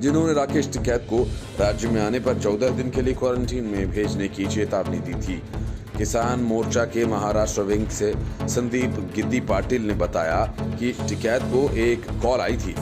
जिन्होंने राकेश टिकैत को राज्य में आने पर 14 दिन के लिए क्वारंटीन में भेजने की चेतावनी दी थी। किसान मोर्चा के महाराष्ट्र विंग से संदीप गिद्दी पाटिल ने बताया कि टिकैत को एक कॉल आई थी,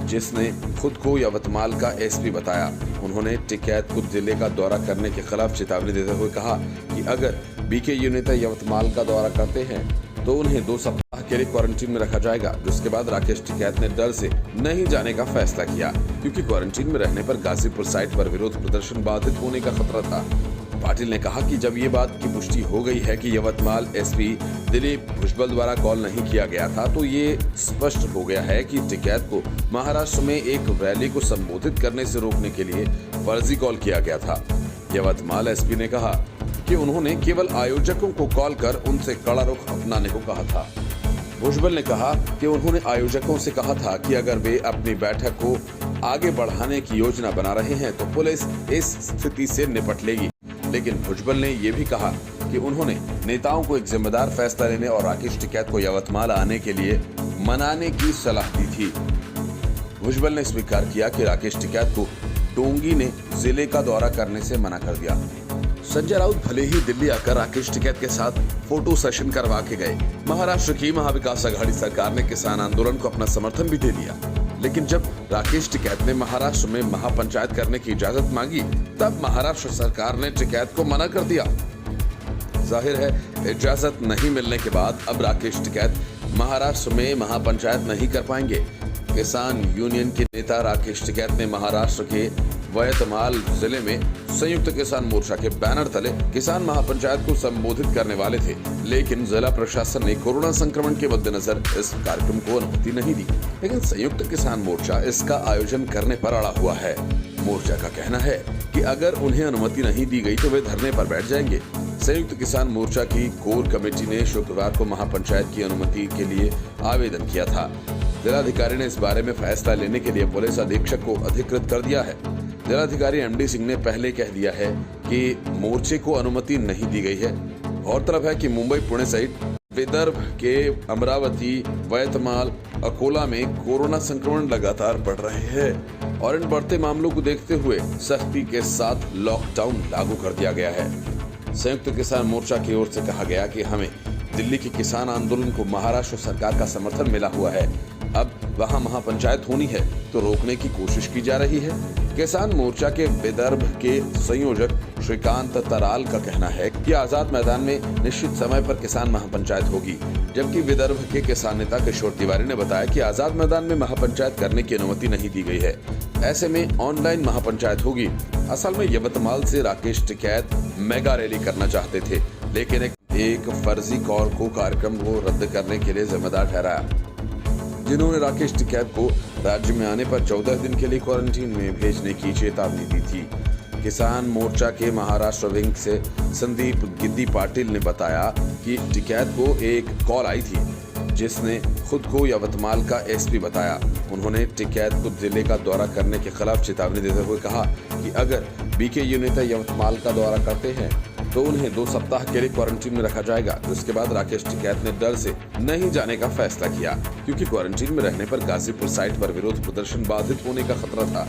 जिसने खुद को यवतमाल का एसपी बताया। उन्होंने टिकैत को जिले का दौरा करने के खिलाफ चेतावनी देते हुए कहा कि अगर बीकेयू नेता यवतमाल का दौरा करते हैं तो उन्हें 2 सप्ताह के लिए क्वारंटीन में रखा जाएगा। जिसके बाद राकेश टिकैत ने डर से नहीं जाने का फैसला किया, क्योंकि क्वारंटीन में रहने पर गाजीपुर साइट पर विरोध प्रदर्शन बाधित होने का खतरा था। पाटिल ने कहा कि जब ये बात की पुष्टि हो गई है कि यवतमाल एसपी दिलीप भुजबल द्वारा कॉल नहीं किया गया था, तो ये स्पष्ट हो गया है कि टिकैत को महाराष्ट्र में एक रैली को संबोधित करने से रोकने के लिए फर्जी कॉल किया गया था। यवतमाल एसपी ने कहा कि उन्होंने केवल आयोजकों को कॉल कर उनसे कड़ा रुख अपनाने को कहा था। भुजबल ने कहा कि उन्होंने आयोजकों से कहा था कि अगर वे अपनी बैठक को आगे बढ़ाने की योजना बना रहे हैं तो पुलिस इस स्थिति से निपट लेगी। लेकिन भुजबल ने ये भी कहा कि उन्होंने नेताओं को एक जिम्मेदार फैसला लेने और राकेश टिकैत को यवतमाल आने के लिए मनाने की सलाह दी थी। भुजबल ने स्वीकार किया कि राकेश टिकैत को डोंगी ने जिले का दौरा करने से मना कर दिया। संजय राउत भले ही दिल्ली आकर राकेश टिकैत के साथ फोटो सेशन करवा के गए, महाराष्ट्र की महाविकास आघाड़ी सरकार ने किसान आंदोलन को अपना समर्थन भी दे दिया, लेकिन जब राकेश टिकैत ने महाराष्ट्र में महापंचायत करने की इजाजत मांगी, तब महाराष्ट्र सरकार ने टिकैत को मना कर दिया। जाहिर है, इजाजत नहीं मिलने के बाद अब राकेश टिकैत महाराष्ट्र में महापंचायत नहीं कर पाएंगे। किसान यूनियन के नेता राकेश टिकैत ने महाराष्ट्र के यवतमाल जिले में संयुक्त किसान मोर्चा के बैनर तले किसान महापंचायत को संबोधित करने वाले थे, लेकिन जिला प्रशासन ने कोरोना संक्रमण के मद्देनजर इस कार्यक्रम को अनुमति नहीं दी। लेकिन संयुक्त किसान मोर्चा इसका आयोजन करने पर अड़ा हुआ है। मोर्चा का कहना है कि अगर उन्हें अनुमति नहीं दी गई तो वे धरने पर बैठ जाएंगे। संयुक्त किसान मोर्चा की कोर कमेटी ने शुक्रवार को महापंचायत की अनुमति के लिए आवेदन किया था। जिलाधिकारी ने इस बारे में फैसला लेने के लिए पुलिस अधीक्षक को अधिकृत कर दिया है। जिलाधिकारी एमडी सिंह ने पहले कह दिया है कि मोर्चे को अनुमति नहीं दी गई है। गौरतलब है कि मुंबई, पुणे सहित विदर्भ के अमरावती, यवतमाल, अकोला में कोरोना संक्रमण लगातार बढ़ रहे हैं और इन बढ़ते मामलों को देखते हुए सख्ती के साथ लॉकडाउन लागू कर दिया गया है। संयुक्त किसान मोर्चा की ओर से कहा गया कि हमें दिल्ली के किसान आंदोलन को महाराष्ट्र सरकार का समर्थन मिला हुआ है। अब वहां महापंचायत होनी है तो रोकने की कोशिश की जा रही है। किसान मोर्चा के विदर्भ के संयोजक श्रीकांत तराल का कहना है कि आजाद मैदान में निश्चित समय पर किसान महापंचायत होगी, जबकि विदर्भ के किसान नेता किशोर तिवारी ने बताया कि आजाद मैदान में महापंचायत करने की अनुमति नहीं दी गई है। ऐसे में ऑनलाइन महापंचायत होगी। असल में यवतमाल से राकेश टिकैत मेगा रैली करना चाहते थे, लेकिन एक फर्जी कॉल को कार्यक्रम को रद्द करने के लिए जिम्मेदार ठहराया। जिन्होंने राकेश टिकैत को राज्य में आने पर 14 दिन के लिए क्वारंटीन में भेजने की चेतावनी दी थी। किसान मोर्चा के महाराष्ट्र विंग से संदीप गिद्दी पाटिल ने बताया कि टिकैत को एक कॉल आई थी, जिसने खुद को यवतमाल का एसपी बताया। उन्होंने टिकैत को जिले का दौरा करने के खिलाफ चेतावनी देते हुए कहा कि अगर बीकेयू नेता यवतमाल का दौरा करते हैं तो उन्हें 2 सप्ताह के लिए क्वारंटीन में रखा जाएगा। जिसके बाद राकेश टिकैत ने डर से नहीं जाने का फैसला किया, क्योंकि क्वारंटीन में रहने पर गाजीपुर साइट पर विरोध प्रदर्शन बाधित होने का खतरा था।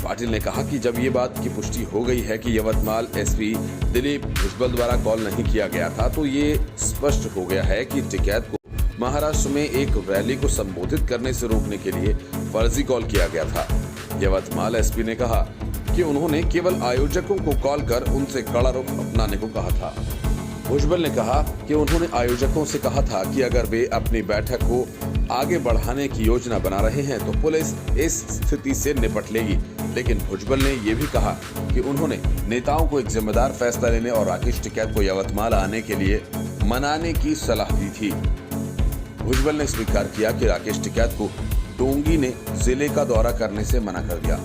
पाटिल ने कहा कि जब ये बात की पुष्टि हो गई है कि यवतमाल एसपी दिलीप भुजबल द्वारा कॉल नहीं किया गया था, तो ये स्पष्ट हो गया है कि टिकैत को महाराष्ट्र में एक रैली को संबोधित करने से रोकने के लिए फर्जी कॉल किया गया था। यवतमाल एसपी ने कहा कि उन्होंने केवल आयोजकों को कॉल कर उनसे कड़ा रुख अपनाने को कहा था। भुजबल ने कहा कि उन्होंने आयोजकों से कहा था कि अगर वे अपनी बैठक को आगे बढ़ाने की योजना बना रहे हैं तो पुलिस इस स्थिति से निपट लेगी। लेकिन भुजबल ने यह भी कहा कि उन्होंने नेताओं को एक जिम्मेदार फैसला लेने और राकेश टिकैत को यवतमाल आने के लिए मनाने की सलाह दी थी। भुजबल ने स्वीकार किया कि राकेश टिकैत को डोंगी ने जिले का दौरा करने से मना कर दिया।